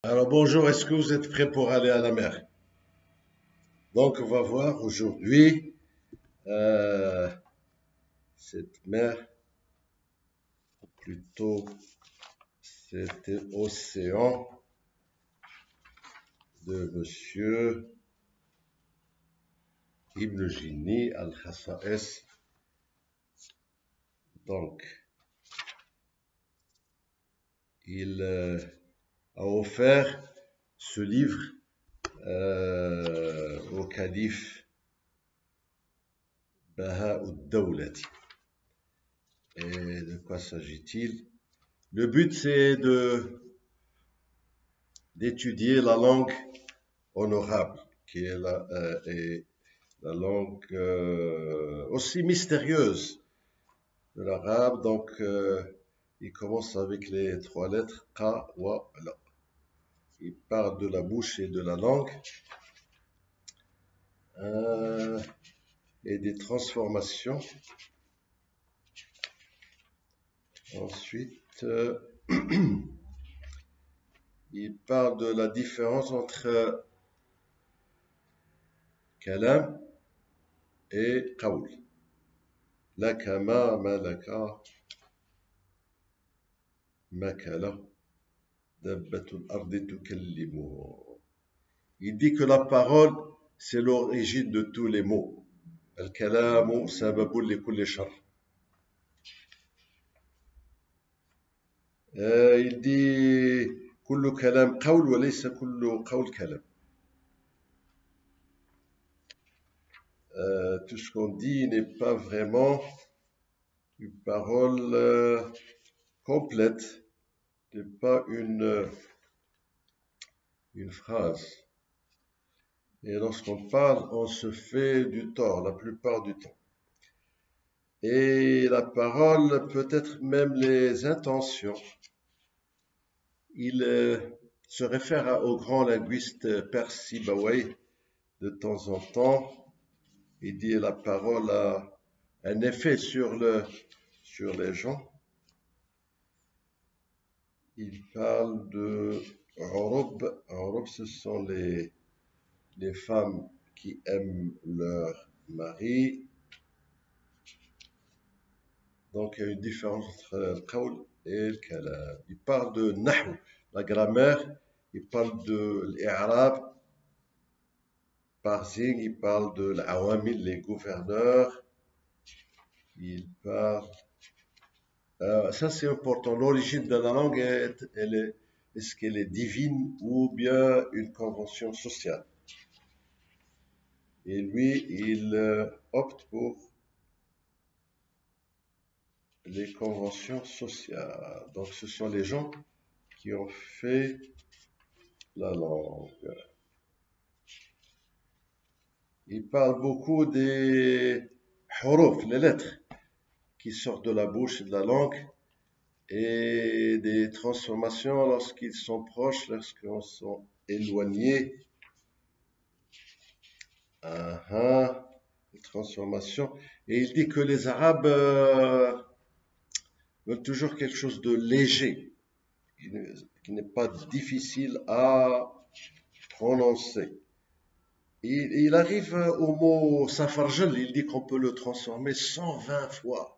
Alors bonjour, est-ce que vous êtes prêts pour aller à la mer? Donc on va voir aujourd'hui euh, cette mer, ou plutôt cet océan de Monsieur Ibn Jini al-Khassais. Donc il a offert ce livre au calife Baha'u'd-Dawlati. Et de quoi s'agit-il? Le but c'est d'étudier la langue honorable, qui est la langue aussi mystérieuse de l'arabe. Donc, il commence avec les trois lettres Qa, Wa, La. Il parle de la bouche et de la langue euh, et des transformations. Ensuite, il parle de la différence entre kalam et qawl. Laka ma, malaka, makala, dabbatul ardi tukallimu. Il dit que la parole, c'est l'origine de tous les mots. Al-kalamu sababun li kulli shar. Il dit kullu kalam qawl wa laysa kullu qawl kalam. Tout ce qu'on dit n'est pas vraiment une parole complète, n'est pas une phrase. Et lorsqu'on parle, on se fait du tort la plupart du temps. Et la parole, peut-être même les intentions. Il se réfère au grand linguiste Perse Sibawayh de temps en temps. Il dit la parole a un effet sur les gens. Il parle de Urub. Urub, ce sont les femmes qui aiment leur mari. Donc il y a une différence entre le qawl et le kalam. Il parle de nahu, la grammaire. Il parle de l'i'rab. Parsing, il parle de l'awamil, les gouverneurs. Il parle. Ça c'est important. L'origine de la langue, est-ce qu'elle est divine ou bien une convention sociale? Et lui, il opte pour les conventions sociales. Donc ce sont les gens qui ont fait la langue. Il parle beaucoup des huruf, les lettres qui sortent de la bouche et de la langue, et des transformations lorsqu'ils sont proches, lorsqu'ils sont éloignés. Les transformations. Et il dit que les Arabes veulent toujours quelque chose de léger, qui n'est pas difficile à prononcer. Il arrive au mot safarjel, il dit qu'on peut le transformer 120 fois.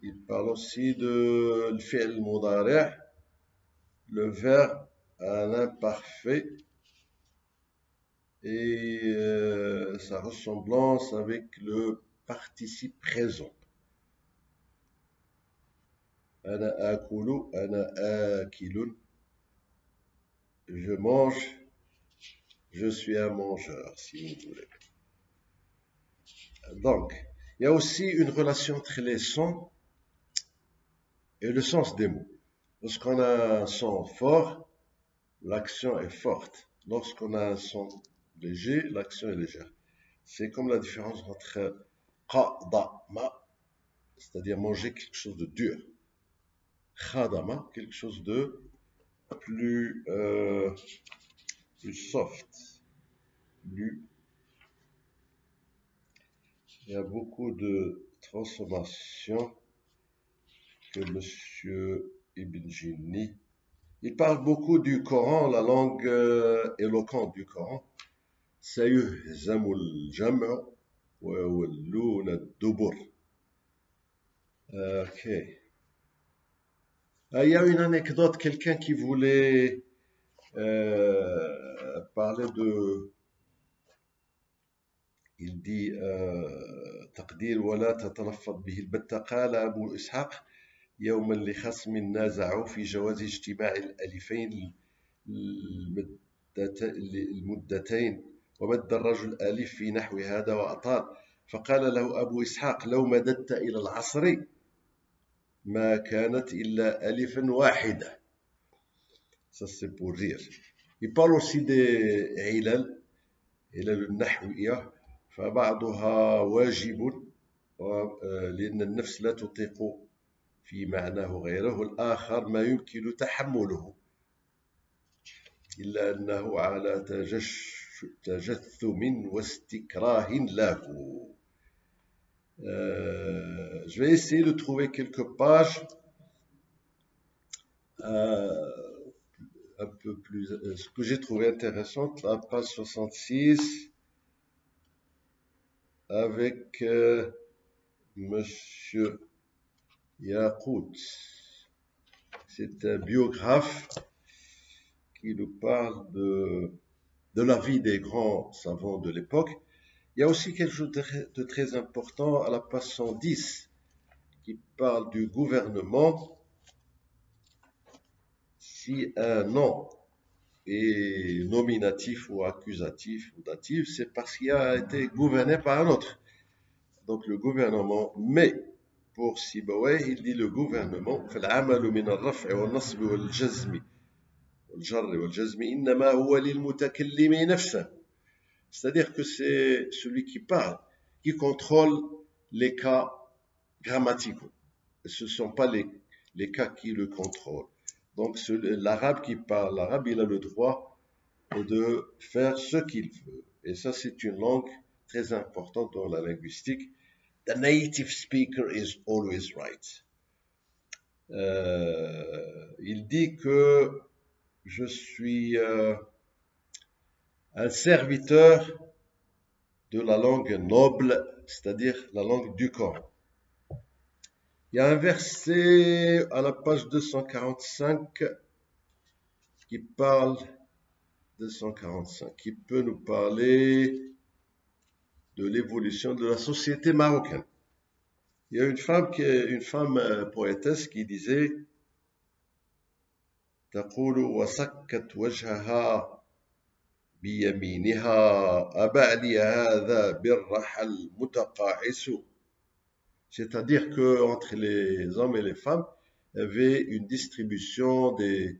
Il parle aussi de l'fi'l mudari', le verbe à l'imparfait, et sa ressemblance avec le participe présent. Ana akulu, ana akilun. Je mange, je suis un mangeur, si vous voulez. Donc, il y a aussi une relation entre les sons et le sens des mots. Lorsqu'on a un son fort, l'action est forte. Lorsqu'on a un son léger, l'action est légère. C'est comme la différence entre qadama, c'est-à-dire manger quelque chose de dur. Khadama, quelque chose de plus, plus soft. Plus... Il y a beaucoup de transformations que Monsieur Ibn Jinni. Il parle beaucoup du Coran, la langue éloquente du Coran. سيهزم الجمع ويولون الدبر. Ok. Il y a une anecdote, quelqu'un qui voulait parler de... Il dit تقدير ولا تتلفظ به البتة. قال أبو إسحاق يوما لخصم نازعوا في جواز اجتماع الألفين المدتين ومد الرجل ألف في نحو هذا وأطال، فقال له أبو إسحاق لو مددت إلى العصر ما كانت إلا ألف واحدة. Ça c'est pour rire. Il parle aussi des علل النحوية، فبعضها واجب لأن النفس لا تطيق في معناه غيره، والآخر ما يمكن تحمله إلا أنه على تجثم واستكراه له. Je vais essayer de trouver quelques pages un peu plus, ce que j'ai trouvé intéressant, la page 66, avec Monsieur Yacout. C'est un biographe qui nous parle de la vie des grands savants de l'époque. Il y a aussi quelque chose de très important à la page 110 qui parle du gouvernement. Si un nom est nominatif ou accusatif ou datif, c'est parce qu'il a été gouverné par un autre. Donc le gouvernement, mais pour Sibawayh, il dit le gouvernement, فالعمل من الرفع والنصب والجزم والجر والجزم إنما هو للمتكلم نفسه. C'est-à-dire que c'est celui qui parle, qui contrôle les cas grammaticaux. Ce ne sont pas les cas qui le contrôlent. Donc l'arabe qui parle l'arabe, il a le droit de faire ce qu'il veut. Et ça, c'est une langue très importante dans la linguistique. The native speaker is always right. Il dit que je suis un serviteur de la langue noble, c'est-à-dire la langue du Coran. Il y a un verset à la page 245 qui parle 245, qui peut nous parler de l'évolution de la société marocaine. Il y a une femme poétesse qui disait تقول وسكت وجهها بيمينها أبعلي هذا بالرحل متقاعس. C'est-à-dire que entre les hommes et les femmes, il y avait une distribution des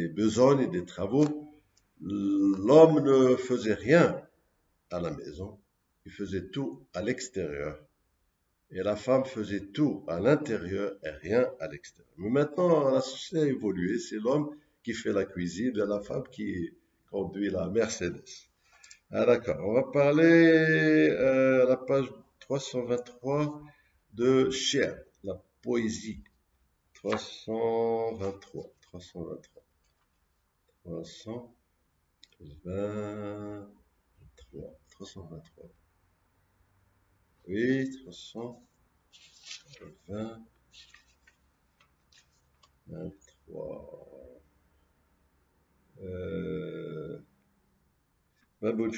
besognes et des travaux. L'homme ne faisait rien à la maison, il faisait tout à l'extérieur. Et la femme faisait tout à l'intérieur et rien à l'extérieur. Mais maintenant, la société a évolué. C'est l'homme qui fait la cuisine et la femme qui conduit la Mercedes. Ah d'accord, on va parler à la page 323 de Cher, la poésie. 323. Oui, 323. باب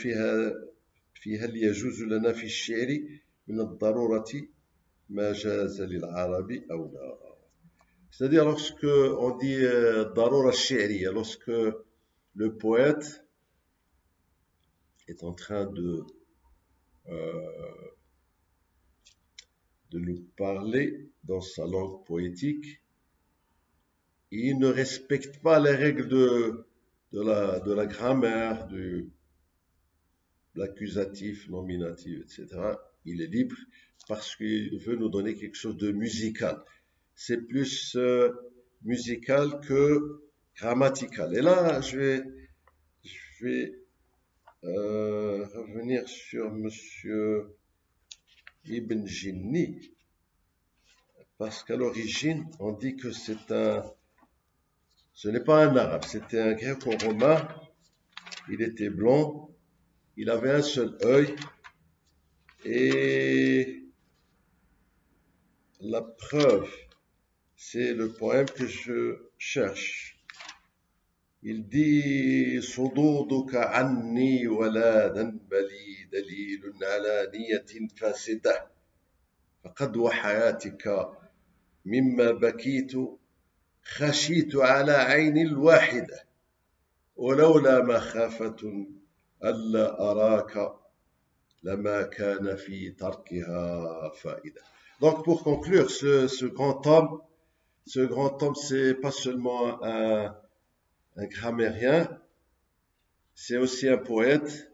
في هل يجوز لنا في الشعر من الضرورة ما جاز للعرب أو لا. C'est-à-dire lorsque on dit ضرورة الشعرية, lorsque le poète est en train de nous parler dans sa langue poétique, il ne respecte pas les règles de la grammaire, de l'accusatif, nominatif, etc. Il est libre parce qu'il veut nous donner quelque chose de musical. C'est plus musical que grammatical. Et là, je vais revenir sur Monsieur Ibn Jinni. parce qu'à l'origine, on dit que ce n'est pas un arabe, c'était un gréco-romain. Il était blond, il avait un seul œil, et la preuve, c'est le poème que je cherche. Il dit صدودك عني ولا ذنب لي دليل على نية فاسدة فقد وحياتك مما بكيت خشيت على عين الواحدة ولولا مخافة ألا أراك لما كان في تركها فائدة. Donc pour conclure, ce grand homme, c'est pas seulement un grammairien, c'est aussi un poète,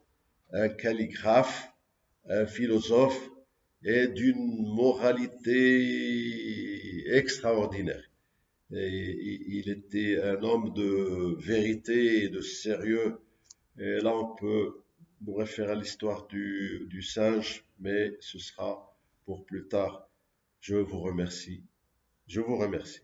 un calligraphe, un philosophe et d'une moralité extraordinaire. Et il était un homme de vérité et de sérieux. Et là, on peut vous référer à l'histoire du singe, mais ce sera pour plus tard. Je vous remercie. Je vous remercie.